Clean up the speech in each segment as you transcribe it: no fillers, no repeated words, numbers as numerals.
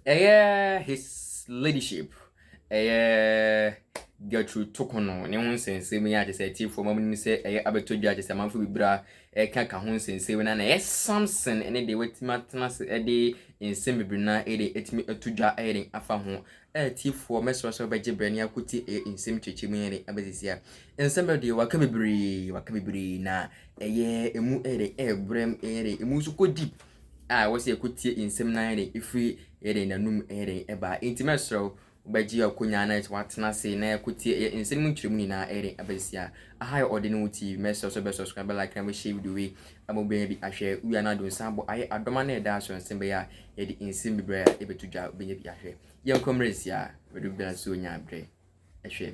His Ladyship, Gertrude Tokono, ne ho sense me ya say tea for mama ni say abeto dwa say manfo bibra ka ho sense we na Samson ene de wetima tena se de nsem bibri na etimi atudwa afa ho tea for meso so beje brani akoti nsem twechemu ene abezisia nsem be de waka bibri na emu brem emu so ko deep wose ekoti nsem na ifri nanum eba intimesro Baji akunya na watna se na kuti nsem ntwiremu ni na abesia aha ordinary meso so be subscribe like na share video we amobe bi ahwe uya na don sambo aye adoma na da so nsem be ya di nsem bibre ebetudwa benye bi ahwe yen commerce we do bela so nya abre ahwe.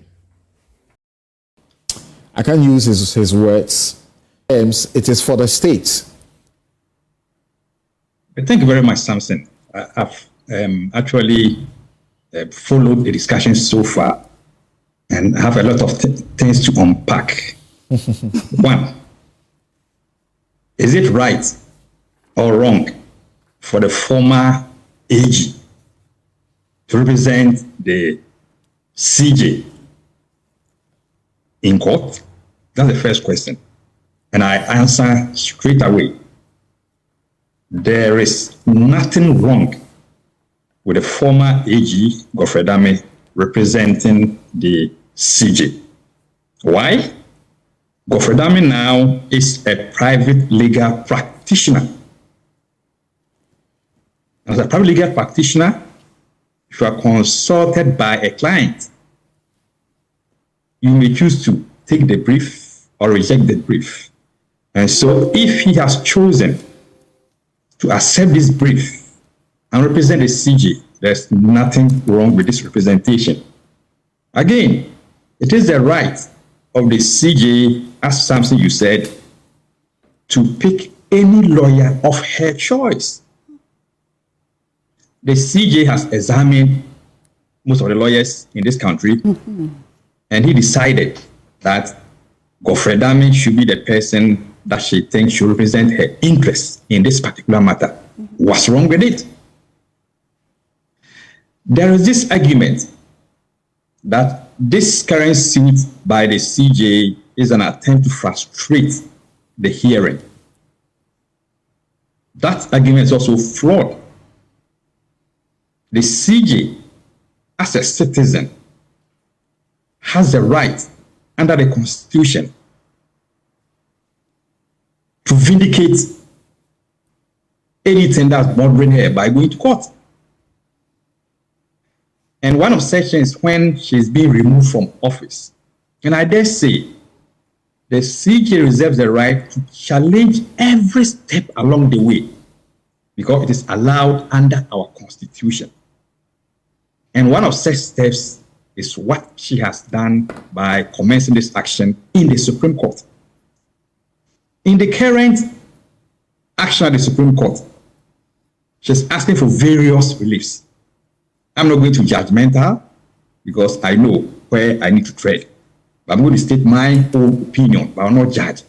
I can use his words. It is for the state. Thank you very much, Samson. I've actually followed the discussion so far and have a lot of things to unpack. One, is it right or wrong for the former AG to represent the CJ in court? That's the first question. And I answer straight away. There is nothing wrong with the former AG Odame representing the CJ. Why? Odame now is a private legal practitioner. As a private legal practitioner, if you are consulted by a client, you may choose to take the brief or reject the brief. And so if he has chosen to accept this brief and represent the CJ, there's nothing wrong with this representation. Again, it is the right of the CJ, as Samson you said, to pick any lawyer of her choice. The CJ has examined most of the lawyers in this country, and he decided that Odame should be the person that she thinks should represent her interests in this particular matter. What's wrong with it? There is this argument that this current suit by the CJ is an attempt to frustrate the hearing. That argument is also flawed. The CJ, as a citizen, has the right under the Constitution to vindicate anything that's bothering her by going to court. And one of such is when she's being removed from office. And I dare say, the CJ reserves the right to challenge every step along the way because it is allowed under our Constitution. And one of such steps is what she has done by commencing this action in the Supreme Court. In the current action at the Supreme Court, she's asking for various reliefs. I'm not going to judgmental because I know where I need to tread. But I'm going to state my own opinion, but I will not judge.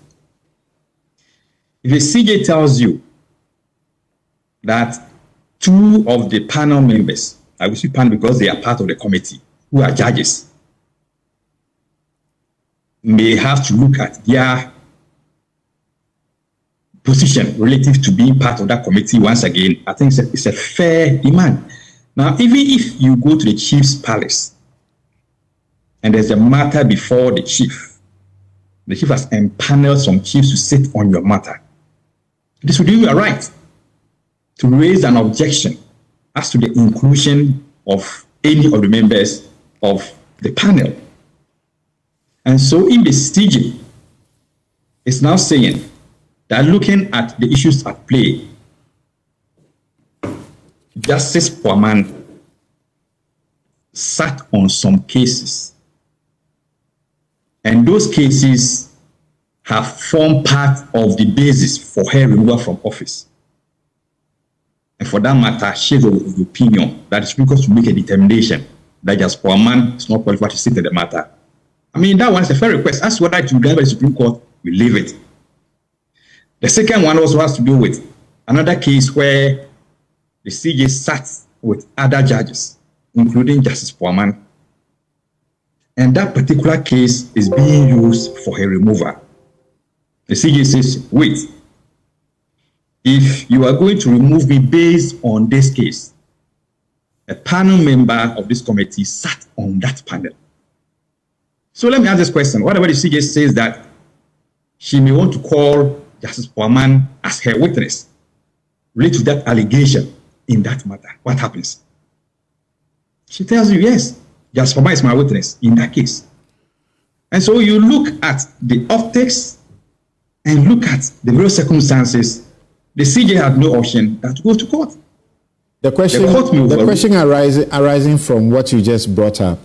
If the CJ tells you that two of the panel members, I will say panel because they are part of the committee, who are judges, may have to look at their position relative to being part of that committee once again, I think it's a fair demand. Now, even if you go to the chief's palace and there's a matter before the chief has empaneled some chiefs to sit on your matter, this will give you a right to raise an objection as to the inclusion of any of the members of the panel. And so in the CJ, it's now saying that looking at the issues at play, Justice Poaman sat on some cases, and those cases have formed part of the basis for her removal from office. And for that matter, she's of the opinion that it's because to make a determination that Justice Poaman is not qualified to sit in the matter. I mean, that one is a fair request. As whether to go by the Supreme Court, we leave it. The second one also has to do with another case where the CJ sat with other judges, including Justice Foreman, and that particular case is being used for her removal. The CJ says, wait, if you are going to remove me based on this case, a panel member of this committee sat on that panel. So let me ask this question. Whatever the CJ says that she may want to call Justice Foreman as her witness related to that allegation in that matter, what happens? She tells you, yes, Justice Foreman is my witness in that case. And so you look at the optics and look at the real circumstances. The CJ had no option than to go to court. The question arising from what you just brought up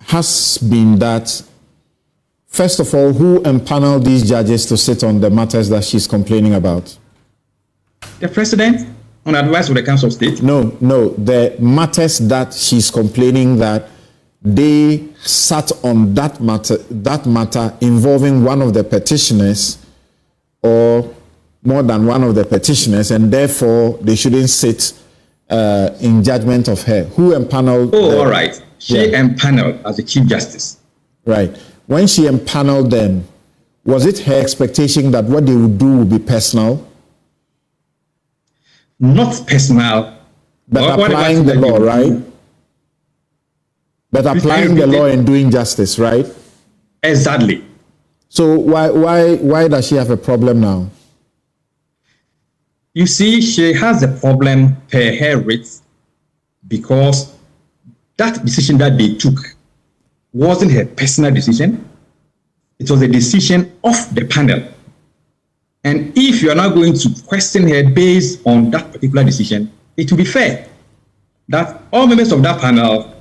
has been that, first of all, who empaneled these judges to sit on the matters that she's complaining about? The president, on advice of the Council of State. No, the matters that she's complaining that they sat on that matter involving one of the petitioners or more than one of the petitioners, and therefore they shouldn't sit in judgment of her. Who empaneled? Oh, all right. She empaneled as the Chief Justice. Right. When she empaneled them, was it her expectation that what they would do would be personal? Not personal. But applying the law, right? But applying the law and doing justice, right? Exactly. So why does she have a problem now? You see, she has a problem per her writ because that decision that they took wasn't her personal decision. It was a decision of the panel. And if you are not going to question her based on that particular decision, it will be fair that all members of that panel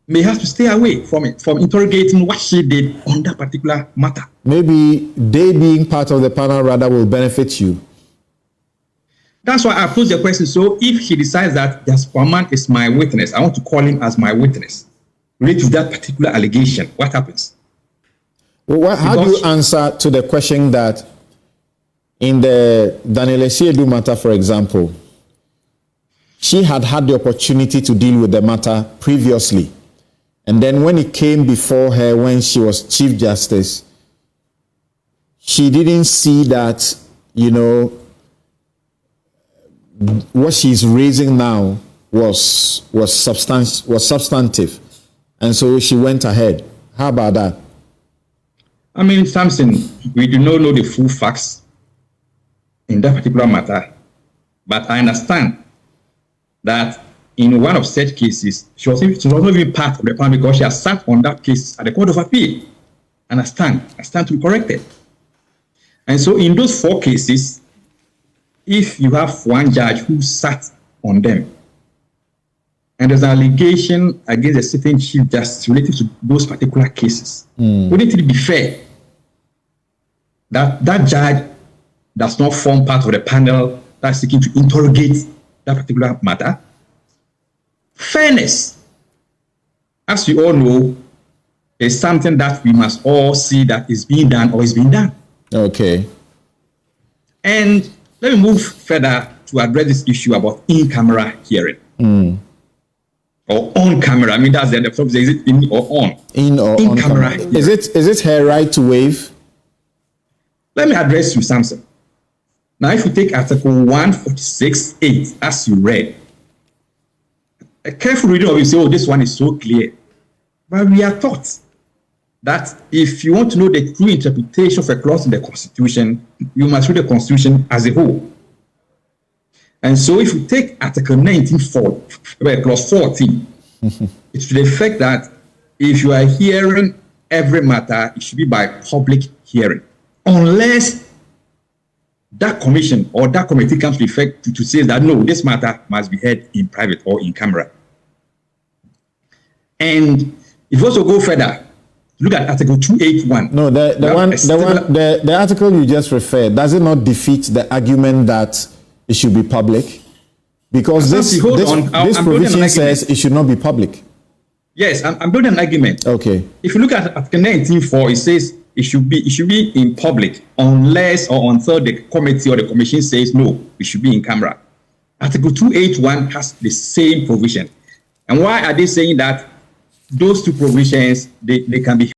may have to stay away from interrogating what she did on that particular matter. Maybe they being part of the panel rather will benefit you. That's why I posed the question. So if she decides that Justice Foreman is my witness, I want to call him as my witness related to that particular allegation, what happens? Well, how do you answer to the question that in the Daniel Esiedu matter, for example, she had the opportunity to deal with the matter previously. And then when it came before her, when she was Chief Justice, she didn't see that, what she's raising now was substantive. And so she went ahead. How about that? I mean, Samson, we do not know the full facts in that particular matter, but I understand that in one of such cases, she was not even part of the panel because she has sat on that case at the Court of Appeal. And I stand to be corrected. And so in those 4 cases, if you have one judge who sat on them, and there's an allegation against a certain Chief Justice related to those particular cases, wouldn't it be fair that that judge does not form part of the panel that's seeking to interrogate that particular matter? Fairness, as we all know, is something that we must all see that is being done or is being done. Okay. And let me move further to address this issue about in-camera hearing. Or on camera. I mean, that's the problem. Is it in or on? In or on camera. Is it her right to waive? Let me address you, Samson. Now, if you take Article 146.8, as you read, a careful reading of it say, oh, this one is so clear. But we are taught that if you want to know the true interpretation of a clause in the Constitution, you must read the Constitution as a whole. And so if you take Article 19.4, Clause 14, it's to the effect that if you are hearing every matter, it should be by public hearing. Unless that commission or that committee comes to effect to say that, no, this matter must be heard in private or in camera. And if you also go further, look at Article 281. No, the article you just referred, does it not defeat the argument that it should be public? Because this provision says it should not be public. Yes, I'm building an argument. Okay. If you look at Article 19.4, it says it should be in public unless or until the committee or the commission says no, it should be in camera. Article 281 has the same provision. And why are they saying that those two provisions, they can be